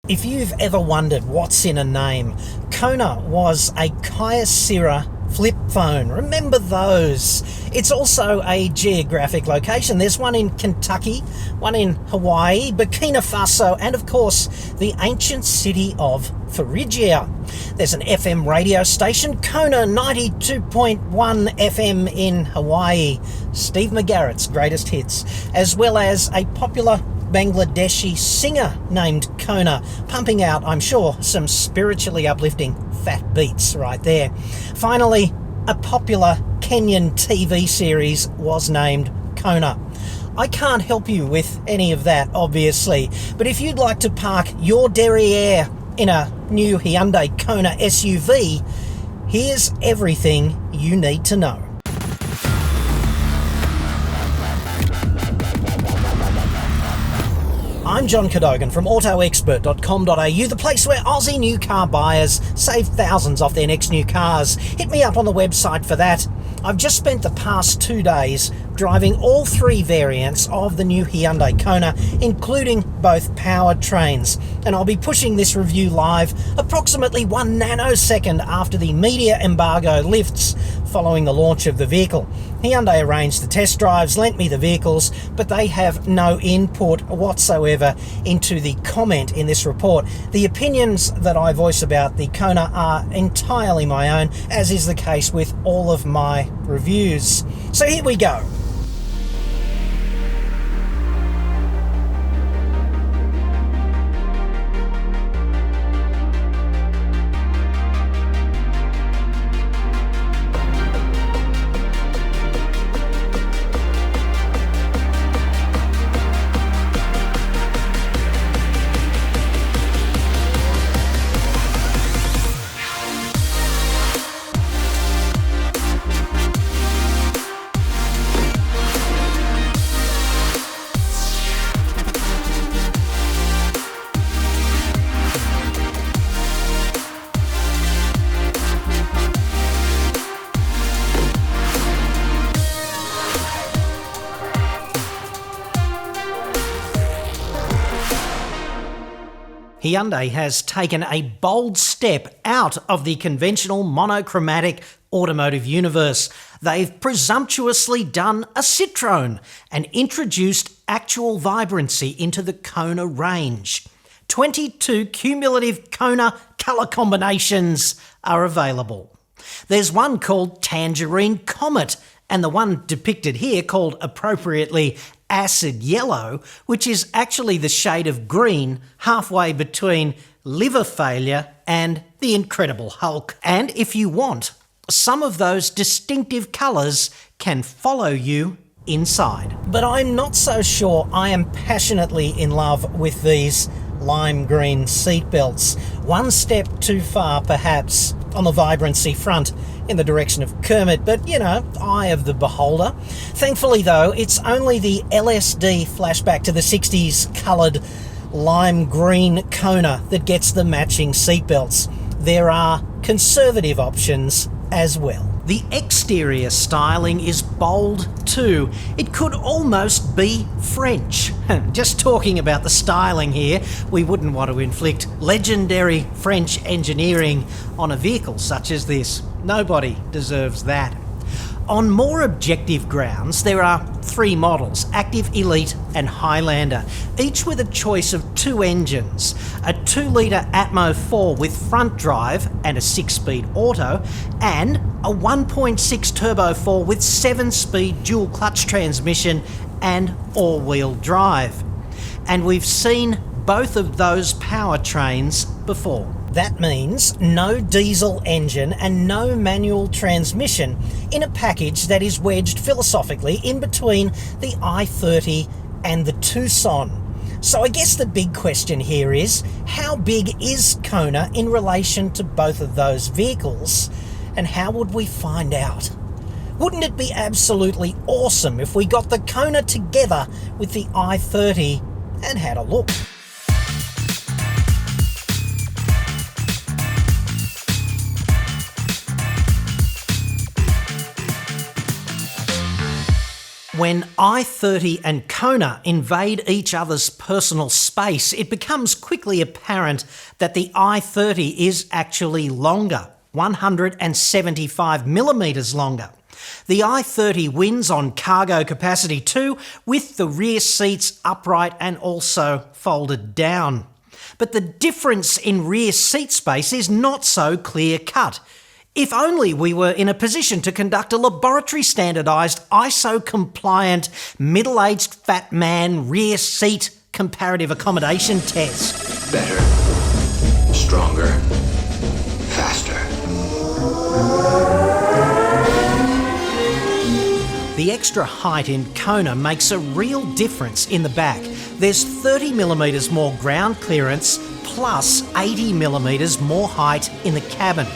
If you've ever wondered what's in a name, Kona was a Kyocera flip phone. Remember those? It's also a geographic location. There's one in Kentucky, one in Hawaii, Burkina Faso, and of course, the ancient city of Phrygia. There's an FM radio station, Kona 92.1 FM in Hawaii, Steve McGarrett's greatest hits, as well as a popular Bangladeshi singer named Kona, pumping out, I'm sure, some spiritually uplifting fat beats right there. Finally, a popular Kenyan TV series was named Kona. I can't help you with any of that, obviously, but if you'd like to park your derriere in a new Hyundai Kona SUV, here's everything you need to know. I'm John Cadogan from AutoExpert.com.au, the place where Aussie new car buyers save thousands off their next new cars. Hit me up on the website for that. I've just spent the past 2 days driving all three variants of the new Hyundai Kona, including both powertrains, and I'll be pushing this review live approximately 1 nanosecond after the media embargo lifts following the launch of the vehicle. Hyundai arranged the test drives, lent me the vehicles, but they have no input whatsoever into the comment in this report. The opinions that I voice about the Kona are entirely my own, as is the case with all of my reviews. So here we go. Hyundai has taken a bold step out of the conventional monochromatic automotive universe. They've presumptuously done a Citroen and introduced actual vibrancy into the Kona range. 22 cumulative Kona colour combinations are available. There's one called Tangerine Comet, and the one depicted here called appropriately acid yellow, which is actually the shade of green halfway between liver failure and the Incredible Hulk. And if you want, some of those distinctive colours can follow you inside. But I'm not so sure I am passionately in love with these lime green seatbelts. One step too far, perhaps, on the vibrancy front in the direction of Kermit, but you know, eye of the beholder. Thankfully though, it's only the LSD flashback to the 60s coloured lime green Kona that gets the matching seatbelts. There are conservative options as well. The exterior styling is bold too. It could almost be French. Just talking about the styling here, we wouldn't want to inflict legendary French engineering on a vehicle such as this. Nobody deserves that. On more objective grounds, there are three models, Active, Elite and Highlander, each with a choice of two engines, a 2-litre Atmo 4 with front drive and a 6-speed auto, and a 1.6 Turbo 4 with 7-speed dual clutch transmission and all-wheel drive. And we've seen both of those powertrains before. That means no diesel engine and no manual transmission in a package that is wedged philosophically in between the i30 and the Tucson. So I guess the big question here is, how big is Kona in relation to both of those vehicles? And how would we find out? Wouldn't it be absolutely awesome if we got the Kona together with the i30 and had a look? When i30 and Kona invade each other's personal space, it becomes quickly apparent that the i30 is actually longer, 175 millimetres longer. The i30 wins on cargo capacity too, with the rear seats upright and also folded down. But the difference in rear seat space is not so clear-cut. If only we were in a position to conduct a laboratory-standardised, ISO-compliant, middle-aged fat man rear seat comparative accommodation test. Better, stronger, faster. The extra height in Kona makes a real difference in the back. There's 30 millimetres more ground clearance plus 80 millimetres more height in the cabin.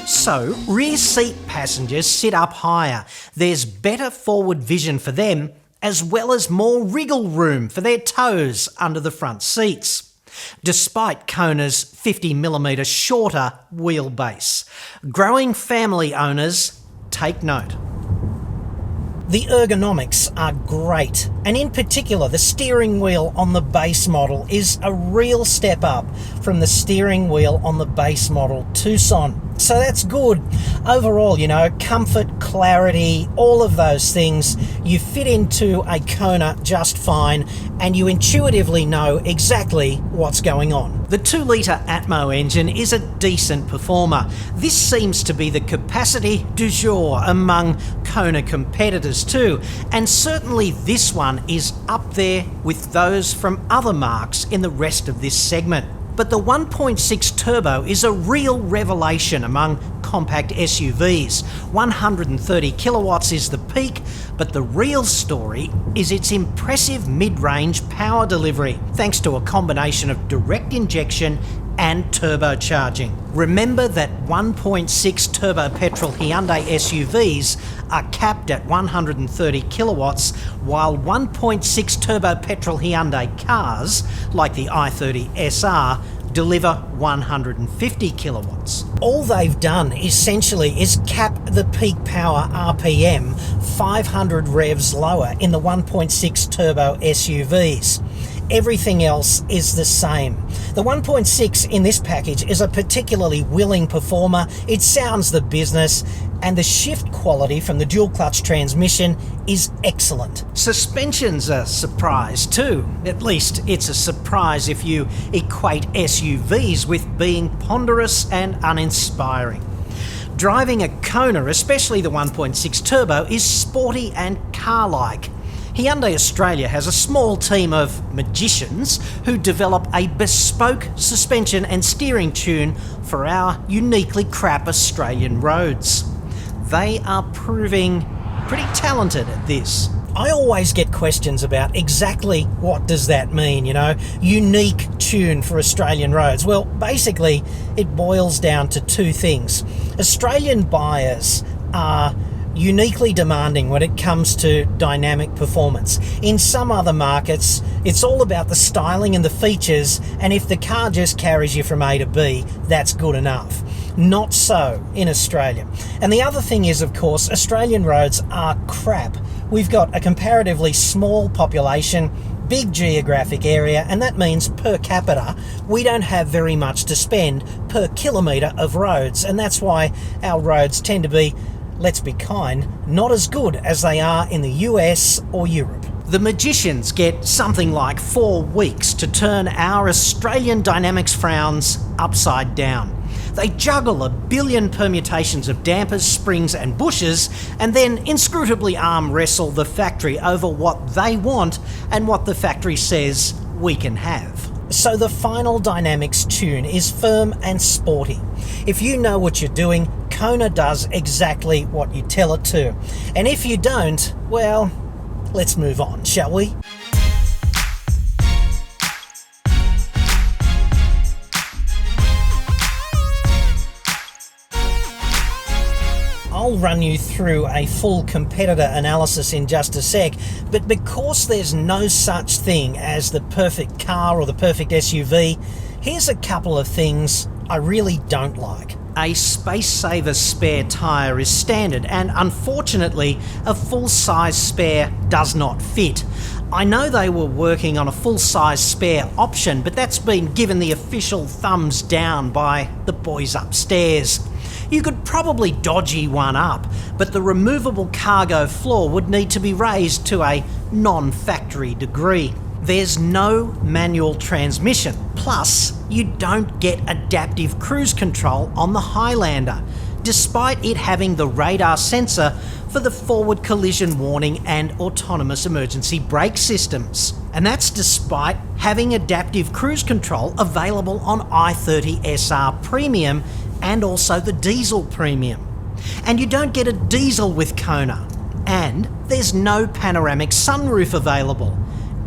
So, rear seat passengers sit up higher. There's better forward vision for them, as well as more wriggle room for their toes under the front seats. Despite Kona's 50mm shorter wheelbase. Growing family owners, take note. The ergonomics are great, and in particular the steering wheel on the base model is a real step up from the steering wheel on the base model Tucson. So that's good. Overall, comfort, clarity, all of those things, you fit into a Kona just fine, and you intuitively know exactly what's going on. The 2-litre Atmo engine is a decent performer. This seems to be the capacity du jour among Kona competitors too, and certainly this one is up there with those from other marques in the rest of this segment. But the 1.6 turbo is a real revelation among compact SUVs. 130 kilowatts is the peak, but the real story is its impressive mid-range power delivery, thanks to a combination of direct injection and turbocharging. Remember that 1.6 turbo petrol Hyundai SUVs are capped at 130 kilowatts, while 1.6 turbo petrol Hyundai cars, like the i30 SR, deliver 150 kilowatts. All they've done essentially is cap the peak power RPM 500 revs lower in the 1.6 turbo SUVs. Everything else is the same. The 1.6 in this package is a particularly willing performer. It sounds the business, and the shift quality from the dual clutch transmission is excellent. Suspension's a surprise too. At least it's a surprise if you equate SUVs with being ponderous and uninspiring. Driving a Kona, especially the 1.6 turbo, is sporty and car-like. Hyundai Australia has a small team of magicians who develop a bespoke suspension and steering tune for our uniquely crap Australian roads. They are proving pretty talented at this. I always get questions about exactly what does that mean, unique tune for Australian roads. Well, basically, it boils down to two things. Australian buyers are uniquely demanding when it comes to dynamic performance. In some other markets, it's all about the styling and the features, and if the car just carries you from A to B, that's good enough. Not so in Australia. And the other thing is, of course, Australian roads are crap. We've got a comparatively small population, big geographic area, and that means per capita we don't have very much to spend per kilometre of roads, and that's why our roads tend to be, let's be kind, not as good as they are in the US or Europe. The magicians get something like 4 weeks to turn our Australian dynamics frowns upside down. They juggle a billion permutations of dampers, springs and bushes, and then inscrutably arm wrestle the factory over what they want and what the factory says we can have. So the final dynamics tune is firm and sporty. If you know what you're doing, Kona does exactly what you tell it to. And if you don't, well, let's move on, shall we? I'll run you through a full competitor analysis in just a sec, but because there's no such thing as the perfect car or the perfect SUV, here's a couple of things I really don't like. A Space Saver spare tyre is standard, and unfortunately, a full-size spare does not fit. I know they were working on a full-size spare option, but that's been given the official thumbs down by the boys upstairs. You could probably dodgy one up, but the removable cargo floor would need to be raised to a non-factory degree. There's no manual transmission, plus you don't get adaptive cruise control on the Highlander, despite it having the radar sensor for the forward collision warning and autonomous emergency brake systems. And that's despite having adaptive cruise control available on i30 SR Premium and also the Diesel Premium. And you don't get a diesel with Kona. And there's no panoramic sunroof available.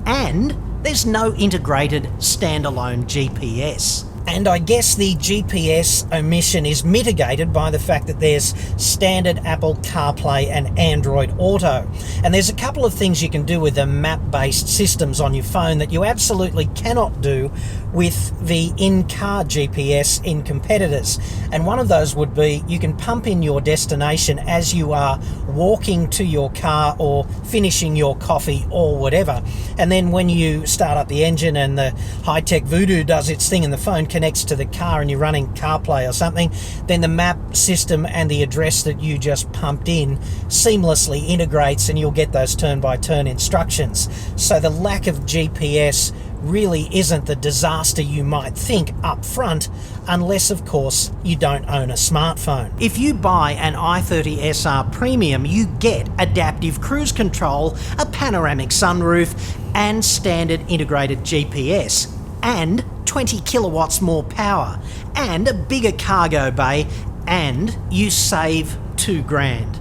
And there's no integrated standalone GPS. And I guess the GPS omission is mitigated by the fact that there's standard Apple CarPlay and Android Auto. And there's a couple of things you can do with the map-based systems on your phone that you absolutely cannot do with the in-car GPS in competitors. And one of those would be you can pump in your destination as you are walking to your car or finishing your coffee or whatever. And then when you start up the engine and the high-tech voodoo does its thing and the phone connects to the car and you're running CarPlay or something, then the map system and the address that you just pumped in seamlessly integrates and you'll get those turn-by-turn instructions. So the lack of GPS really isn't the disaster you might think up front, unless of course you don't own a smartphone. If you buy an i30 SR Premium, you get adaptive cruise control, a panoramic sunroof and standard integrated GPS, and 20 kilowatts more power, and a bigger cargo bay, and you save $2,000.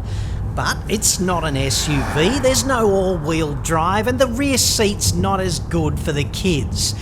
But it's not an SUV, there's no all-wheel drive, and the rear seat's not as good for the kids.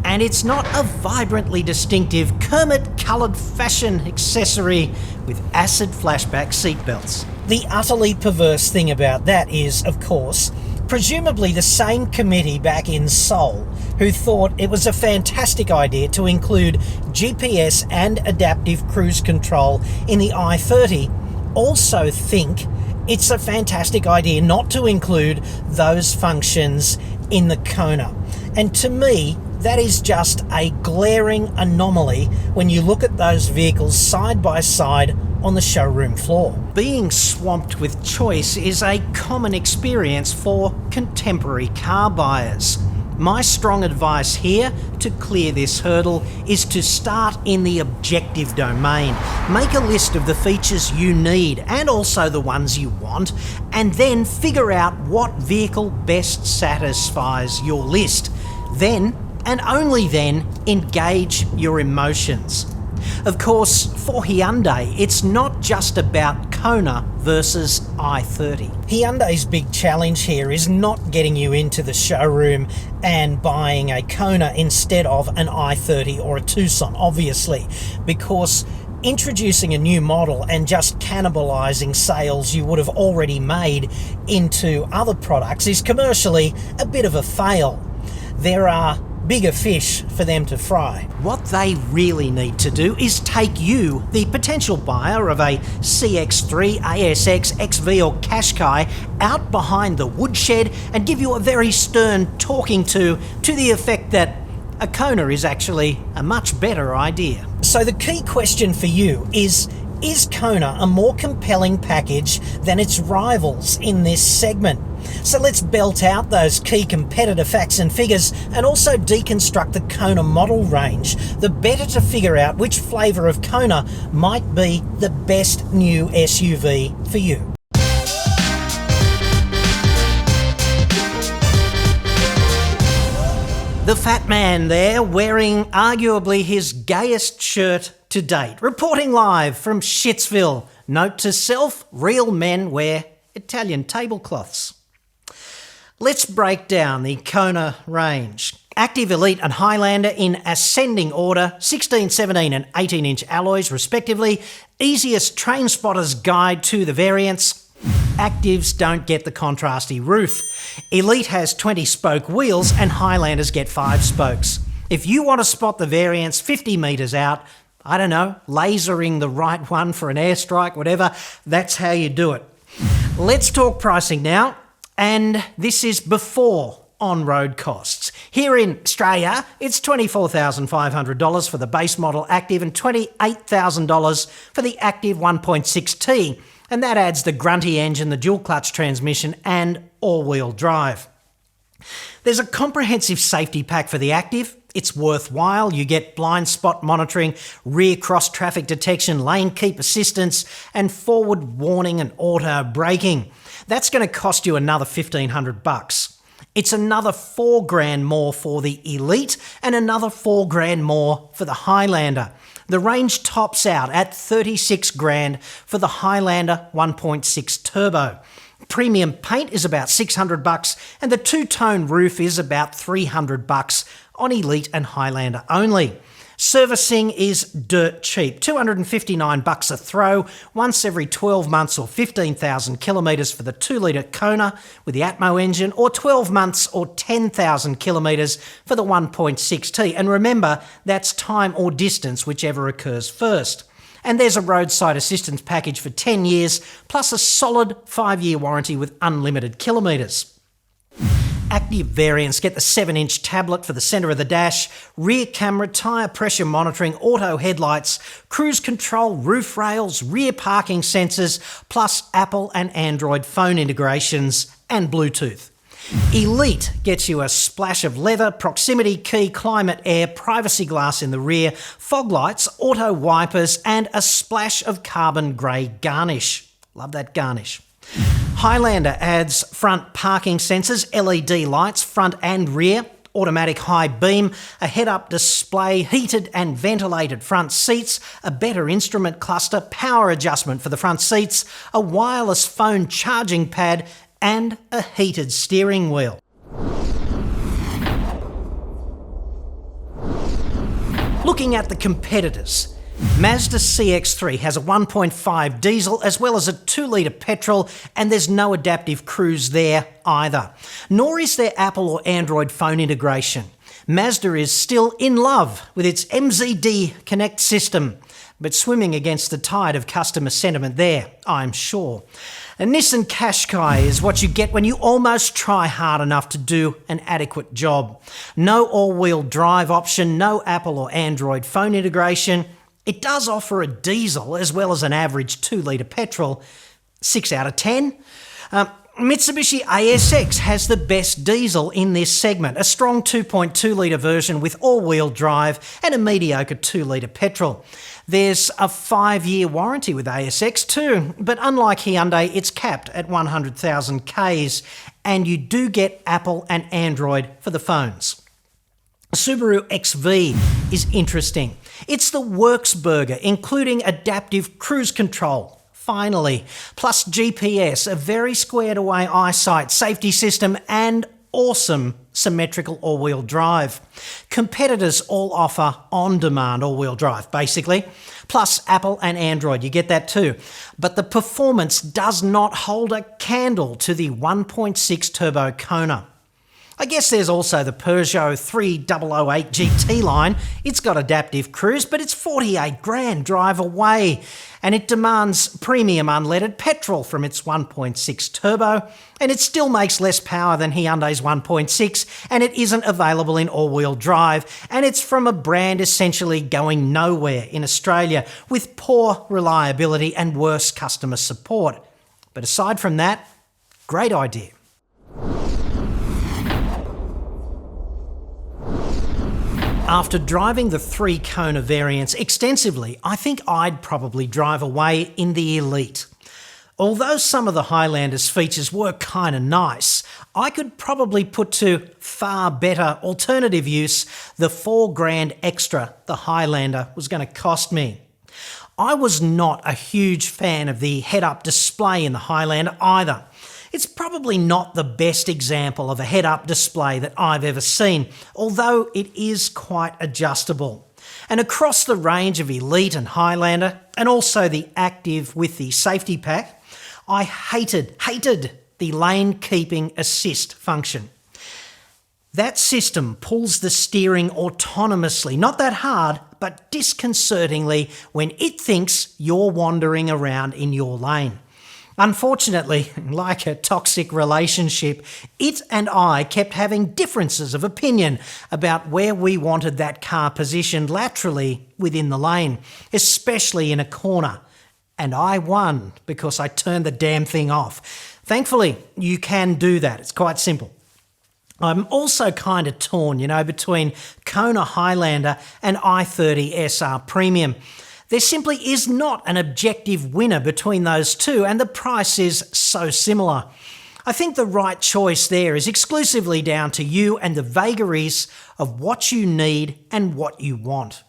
And it's not a vibrantly distinctive Kermit coloured fashion accessory with acid flashback seatbelts. The utterly perverse thing about that is, of course, presumably the same committee back in Seoul who thought it was a fantastic idea to include GPS and adaptive cruise control in the i30 also think it's a fantastic idea not to include those functions in the Kona. And to me, that is just a glaring anomaly when you look at those vehicles side by side on the showroom floor. Being swamped with choice is a common experience for contemporary car buyers. My strong advice here to clear this hurdle is to start in the objective domain. Make a list of the features you need and also the ones you want, and then figure out what vehicle best satisfies your list. Then, and only then, engage your emotions. Of course, for Hyundai, it's not just about Kona versus i30. Hyundai's big challenge here is not getting you into the showroom and buying a Kona instead of an i30 or a Tucson, obviously, because introducing a new model and just cannibalising sales you would have already made into other products is commercially a bit of a fail. There are bigger fish for them to fry. What they really need to do is take you, the potential buyer of a CX-3, ASX, XV or Qashqai, out behind the woodshed and give you a very stern talking to the effect that a Kona is actually a much better idea. So the key question for you is Kona a more compelling package than its rivals in this segment? So let's belt out those key competitor facts and figures and also deconstruct the Kona model range, the better to figure out which flavour of Kona might be the best new SUV for you. The fat man there, wearing arguably his gayest shirt to date, reporting live from Shitsville. Note to self, real men wear Italian tablecloths. Let's break down the Kona range. Active, Elite and Highlander in ascending order, 16, 17 and 18-inch alloys respectively. Easiest train spotter's guide to the variants. Actives don't get the contrasty roof. Elite has 20-spoke wheels and Highlanders get 5 spokes. If you want to spot the variants 50 metres out, I don't know, lasering the right one for an airstrike, whatever. That's how you do it. Let's talk pricing now, and this is before on-road costs. Here in Australia, it's $24,500 for the base model Active and $28,000 for the Active 1.6T, and that adds the grunty engine, the dual-clutch transmission and all-wheel drive. There's a comprehensive safety pack for the Active. It's worthwhile. You get blind spot monitoring, rear cross traffic detection, lane keep assistance, and forward warning and auto braking. That's going to cost you another $1,500. It's another $4,000 more for the Elite and another $4,000 more for the Highlander. The range tops out at $36,000 for the Highlander 1.6 Turbo. Premium paint is about $600 and the two-tone roof is about $300 on Elite and Highlander only. Servicing is dirt cheap, $259 a throw, once every 12 months or 15,000 kilometres for the 2-litre Kona with the Atmo engine, or 12 months or 10,000 kilometres for the 1.6T. And remember, that's time or distance, whichever occurs first. And there's a roadside assistance package for 10 years, plus a solid 5-year warranty with unlimited kilometres. Active variants get the 7-inch tablet for the centre of the dash, rear camera, tyre pressure monitoring, auto headlights, cruise control, roof rails, rear parking sensors, plus Apple and Android phone integrations and Bluetooth. Elite gets you a splash of leather, proximity key, climate air, privacy glass in the rear, fog lights, auto wipers and a splash of carbon grey garnish. Love that garnish. Highlander adds front parking sensors, LED lights, front and rear, automatic high beam, a head-up display, heated and ventilated front seats, a better instrument cluster, power adjustment for the front seats, a wireless phone charging pad and a heated steering wheel. Looking at the competitors, Mazda CX-3 has a 1.5 diesel as well as a 2-litre petrol, and there's no adaptive cruise there either. Nor is there Apple or Android phone integration. Mazda is still in love with its MZD Connect system, but swimming against the tide of customer sentiment there, I'm sure. A Nissan Qashqai is what you get when you almost try hard enough to do an adequate job. No all-wheel drive option, no Apple or Android phone integration. It does offer a diesel as well as an average 2-litre petrol. 6 out of 10. Mitsubishi ASX has the best diesel in this segment, a strong 2.2-litre version with all-wheel drive and a mediocre 2-litre petrol. There's a 5-year warranty with ASX too, but unlike Hyundai, it's capped at 100,000 Ks, and you do get Apple and Android for the phones. Subaru XV is interesting. It's the works burger, including adaptive cruise control. Finally, plus GPS, a very squared away eyesight, safety system and awesome symmetrical all-wheel drive. Competitors all offer on-demand all-wheel drive, basically, plus Apple and Android, you get that too. But the performance does not hold a candle to the 1.6 turbo Kona. I guess there's also the Peugeot 3008 GT line. It's got adaptive cruise, but it's $48,000 drive away, and it demands premium unleaded petrol from its 1.6 turbo, and it still makes less power than Hyundai's 1.6, and it isn't available in all-wheel drive, and it's from a brand essentially going nowhere in Australia with poor reliability and worse customer support. But aside from that, great idea. After driving the 3 Kona variants extensively, I think I'd probably drive away in the Elite. Although some of the Highlander's features were kind of nice, I could probably put to far better alternative use the $4,000 extra the Highlander was going to cost me. I was not a huge fan of the head-up display in the Highlander either. It's probably not the best example of a head-up display that I've ever seen, although it is quite adjustable. And across the range of Elite and Highlander, and also the Active with the safety pack, I hated the lane keeping assist function. That system pulls the steering autonomously, not that hard, but but disconcertingly when it thinks you're wandering around in your lane. Unfortunately, like a toxic relationship, it and I kept having differences of opinion about where we wanted that car positioned laterally within the lane, especially in a corner. And I won because I turned the damn thing off. Thankfully, you can do that. It's quite simple. I'm also kind of torn, between Kona Highlander and i30 SR Premium. There simply is not an objective winner between those two, and the price is so similar. I think the right choice there is exclusively down to you and the vagaries of what you need and what you want.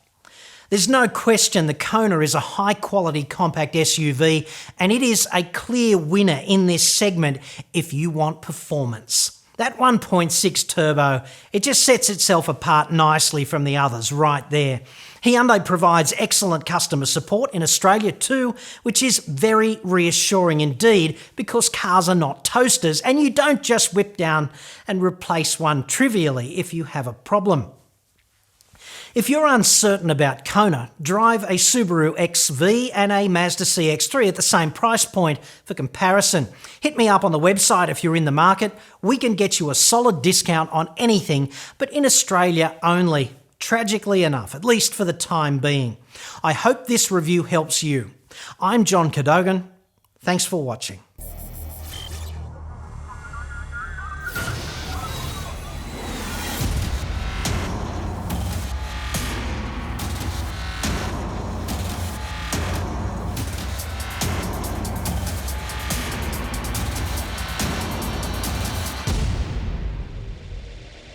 There's no question the Kona is a high-quality compact SUV, and it is a clear winner in this segment if you want performance. That 1.6 turbo, it just sets itself apart nicely from the others right there. Hyundai provides excellent customer support in Australia too, which is very reassuring indeed because cars are not toasters and you don't just whip down and replace one trivially if you have a problem. If you're uncertain about Kona, drive a Subaru XV and a Mazda CX-3 at the same price point for comparison. Hit me up on the website if you're in the market. We can get you a solid discount on anything, but in Australia only. Tragically enough, at least for the time being. I hope this review helps you. I'm John Cadogan. Thanks for watching.